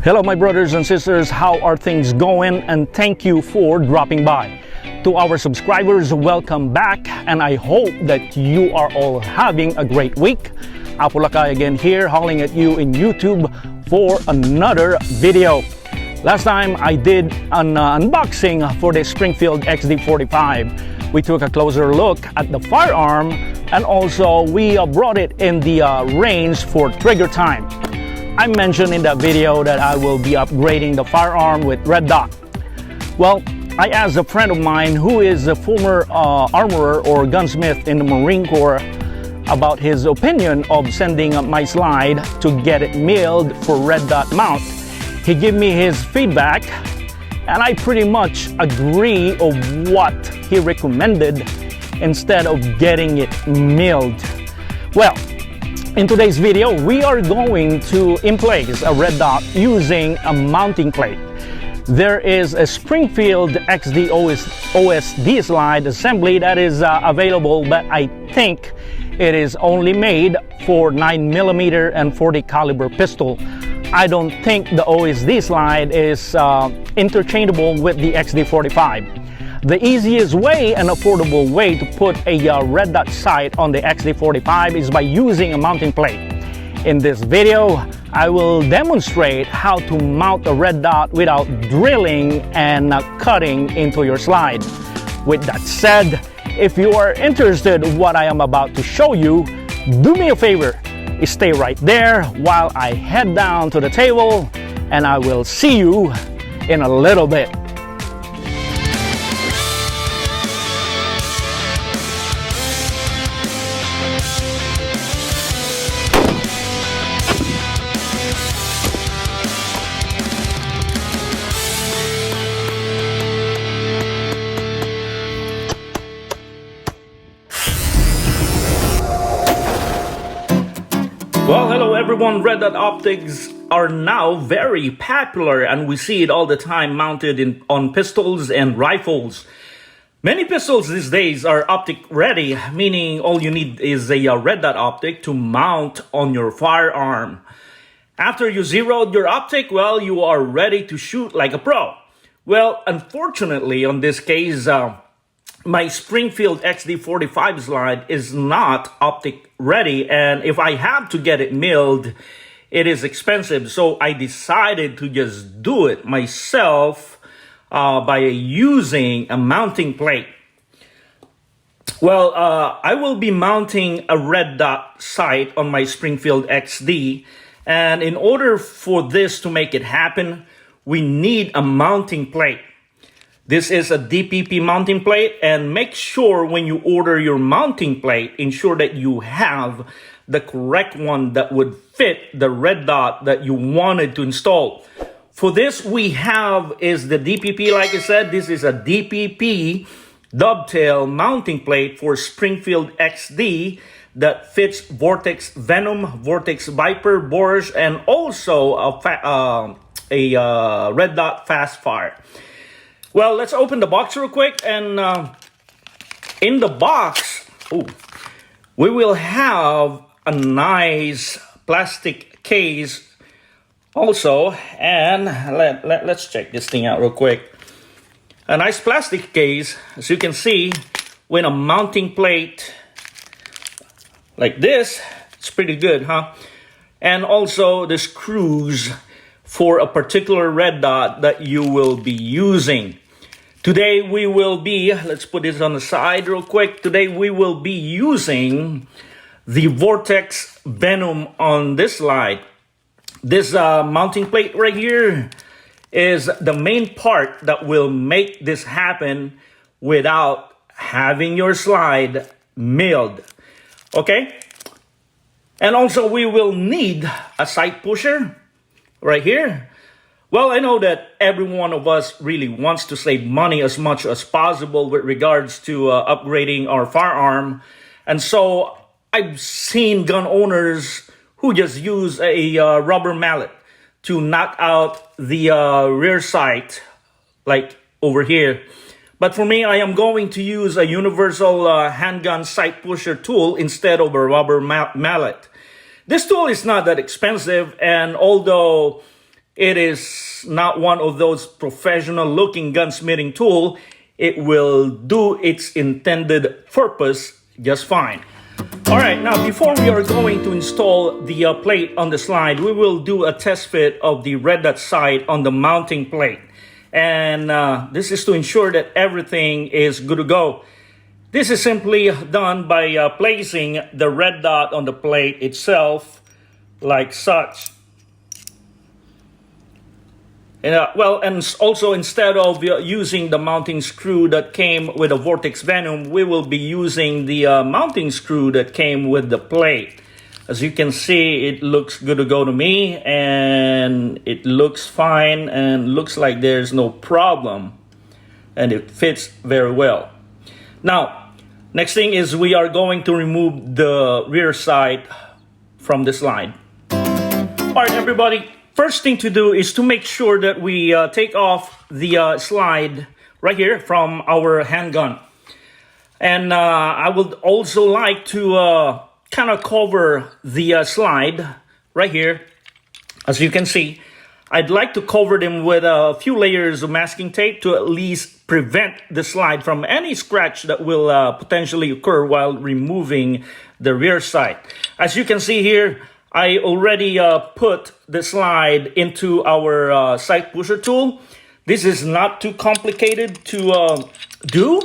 Hello my brothers and sisters, how are things going? And thank you for dropping by. To our subscribers, welcome back, and I hope that you are all having a great week. Apulakay again here, hauling at you in YouTube for another video. Last time I did an unboxing for the Springfield XD45. We took a closer look at the firearm, and also we brought it in the range for trigger time. I mentioned in that video that I will be upgrading the firearm with red dot. Well, I asked a friend of mine who is a former armorer or gunsmith in the Marine Corps about his opinion of sending my slide to get it milled for red dot mount. He gave me his feedback, and I pretty much agree of what he recommended instead of getting it milled. Well, in today's video, we are going to place a red dot using a mounting plate. There is a Springfield XD OSD slide assembly that is available, but I think it is only made for 9mm and 40 caliber pistol. I don't think the OSD slide is interchangeable with the XD45. The easiest way and affordable way to put a red dot sight on the XD45 is by using a mounting plate. In this video, I will demonstrate how to mount a red dot without drilling and cutting into your slide. With that said, if you are interested in what I am about to show you, do me a favor, stay right there while I head down to the table, and I will see you in a little bit. Well, hello everyone. Red dot optics are now very popular, and we see it all the time mounted on pistols and rifles. Many pistols these days are optic ready, meaning all you need is a red dot optic to mount on your firearm. After you zeroed your optic, well, you are ready to shoot like a pro. Well, unfortunately, on this case, my Springfield XD45 slide is not optic ready, and if I have to get it milled, it is expensive. So I decided to just do it myself by using a mounting plate. Well, I will be mounting a red dot sight on my Springfield XD, and in order for this to make it happen, we need a mounting plate. This is a DPP mounting plate, and make sure when you order your mounting plate, ensure that you have the correct one that would fit the red dot that you wanted to install. For this, we have is the DPP, like I said, this is a DPP dovetail mounting plate for Springfield XD that fits Vortex Venom, Vortex Viper, Boris, and also a red dot fast fire. Well, let's open the box real quick, and in the box, we will have a nice plastic case also, and let's check this thing out real quick. A nice plastic case, as you can see, with a mounting plate like this. It's pretty good, huh? And also the screws for a particular red dot that you will be using. Today we will be, let's put this on the side real quick. Today we will be using the Vortex Venom on this slide. This mounting plate right here is the main part that will make this happen without having your slide milled. Okay? And also we will need a sight pusher right here. Well, I know that every one of us really wants to save money as much as possible with regards to upgrading our firearm. And so I've seen gun owners who just use a rubber mallet to knock out the rear sight, like over here. But for me, I am going to use a universal handgun sight pusher tool instead of a rubber mallet. This tool is not that expensive, and although it is not one of those professional looking gunsmithing tool. It will do its intended purpose just fine. All right, now before we are going to install the plate on the slide, we will do a test fit of the red dot sight on the mounting plate. And this is to ensure that everything is good to go. This is simply done by placing the red dot on the plate itself like such. And, and also instead of using the mounting screw that came with a vortex venom, we will be using the mounting screw that came with the plate. As you can see, it looks good to go to me, and it looks fine and looks like there's no problem, and it fits very well. Now, next thing is we are going to remove the rear sight from the slide. All right, everybody. First thing to do is to make sure that we take off the slide right here from our handgun. And I would also like to kind of cover the slide right here. As you can see, I'd like to cover them with a few layers of masking tape to at least prevent the slide from any scratch that will potentially occur while removing the rear sight. As you can see here, I already put the slide into our sight pusher tool. This is not too complicated to do.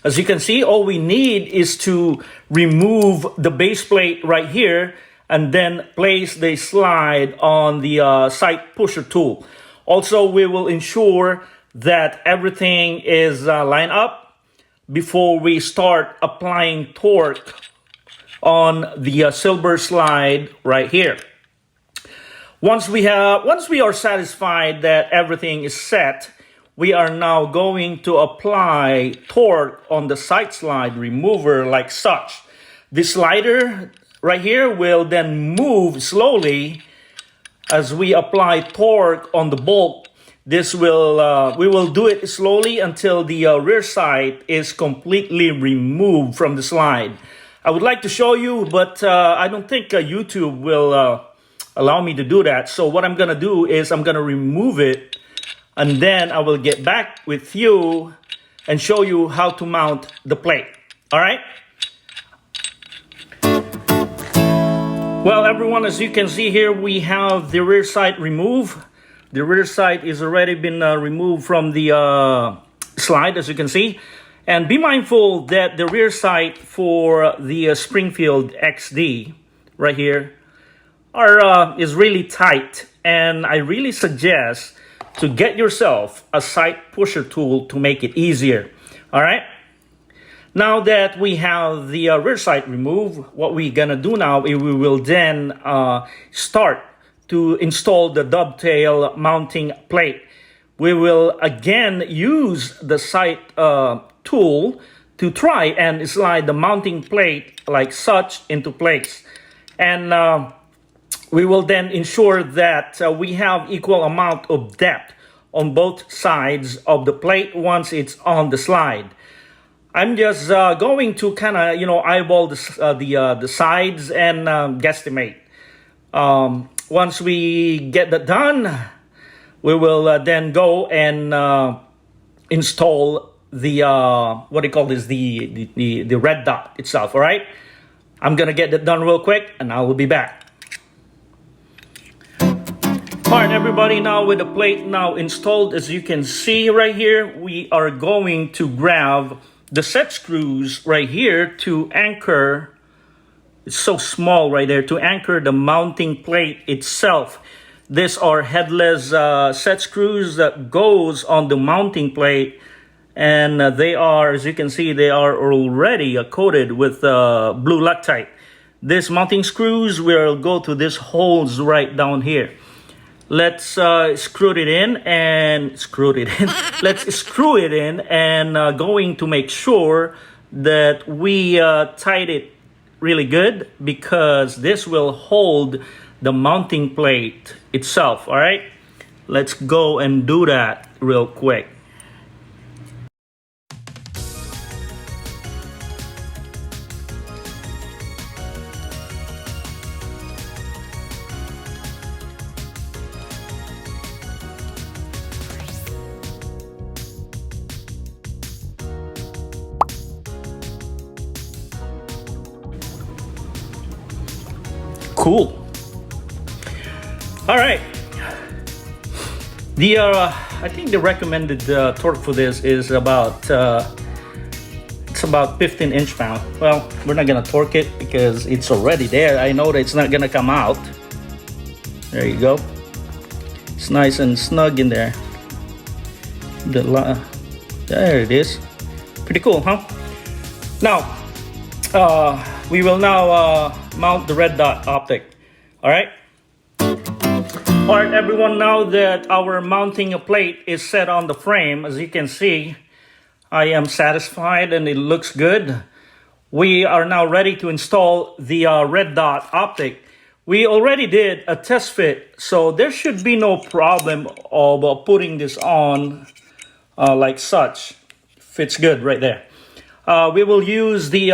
As you can see, all we need is to remove the base plate right here and then place the slide on the sight pusher tool. Also, we will ensure that everything is lined up before we start applying torque on the silver slide right here. Once we are satisfied that everything is set, we are now going to apply torque on the sight slide remover like such. The slider right here will then move slowly as we apply torque on the bolt. This will we will do it slowly until the rear sight is completely removed from the slide. I would like to show you, but I don't think YouTube will allow me to do that. So what I'm going to do is I'm going to remove it, and then I will get back with you and show you how to mount the plate. All right? Well, everyone, as you can see here, we have the rear sight removed. The rear sight is already been removed from the slide, as you can see. And be mindful that the rear sight for the Springfield XD right here is really tight. And I really suggest to get yourself a sight pusher tool to make it easier. All right. Now that we have the rear sight removed, what we're gonna do now is we will then start to install the dovetail mounting plate. We will again use the sight tool to try and slide the mounting plate like such into place. And we will then ensure that we have equal amount of depth on both sides of the plate once it's on the slide. I'm just going to kind of, eyeball the sides and guesstimate. Once we get that done, we will then go and install the what do you call this, the red dot itself. All right, I'm gonna get that done real quick, and I will be back. All right, everybody, now with the plate now installed, as you can see right here, we are going to grab the set screws right here to anchor. It's so small right there, to anchor the mounting plate itself. These are headless set screws that goes on the mounting plate, and they are, as you can see, they are already coated with blue Loctite. These mounting screws will go to these holes right down here. Let's screw it in and let's screw it in, and going to make sure that we tight it really good, because this will hold the mounting plate itself. All right, let's go and do that real quick. Cool. All right. The I think the recommended torque for this is about it's about 15 inch-pound. Well, we're not gonna torque it because it's already there. I know that it's not gonna come out. There you go. It's nice and snug in there. There it is. Pretty cool, huh? Now, we will now mount the red dot optic. All right. All right, everyone. Now that our mounting plate is set on the frame, as you can see, I am satisfied and it looks good. We are now ready to install the red dot optic. We already did a test fit, so there should be no problem of putting this on like such. Fits good right there. We will use the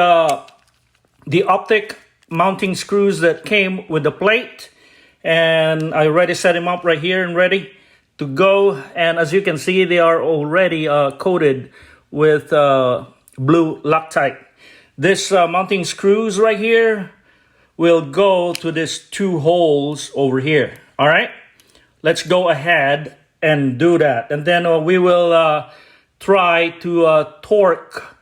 Optic mounting screws that came with the plate, and I already set them up right here and ready to go. And as you can see, they are already coated with blue Loctite. This mounting screws right here will go to these two holes over here. All right, let's go ahead and do that, and then we will try to torque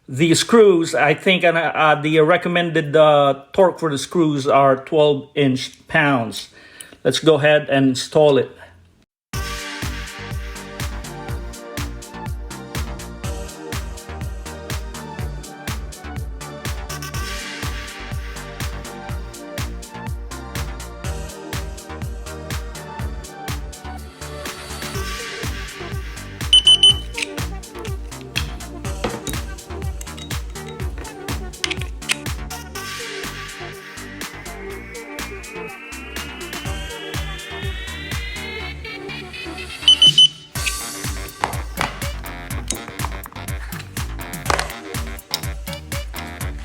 the screws. I think the recommended torque for the screws are 12 inch-pounds. Let's go ahead and install it.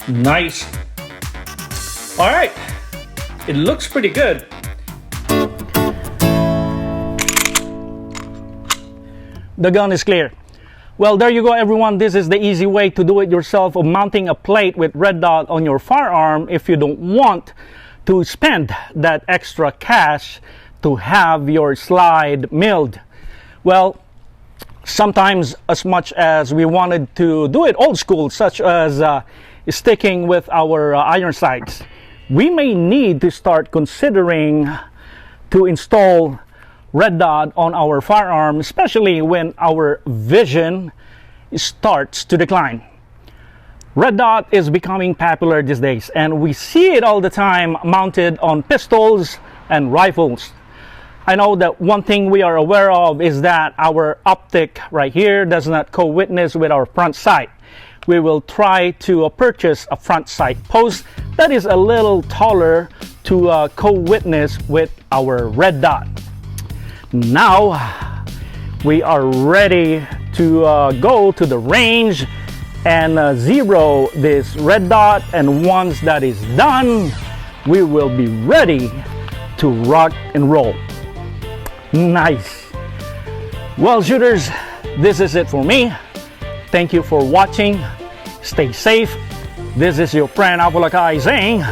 Nice. All right, it looks pretty good. The gun is clear. Well, there you go, everyone. This is the easy way to do it yourself of mounting a plate with red dot on your firearm if you don't want to spend that extra cash to have your slide milled. Well, sometimes as much as we wanted to do it old school, such as sticking with our iron sights, we may need to start considering to install red dot on our firearm, especially when our vision starts to decline. Red dot is becoming popular these days, and we see it all the time mounted on pistols and rifles. I know that one thing we are aware of is that our optic right here does not co-witness with our front sight. We will try to purchase a front sight post that is a little taller to co-witness with our red dot. Now we are ready to go to the range and zero this red dot, and once that is done, we will be ready to rock and roll. Nice. Well, shooters, this is it for me. Thank you for watching. Stay safe. This is your friend Apolacay saying,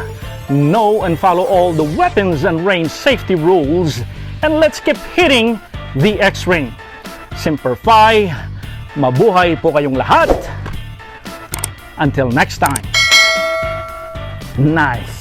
know and follow all the weapons and range safety rules, and let's keep hitting the X-ring. Semper Fi, mabuhay po kayong lahat. Until next time. Nice.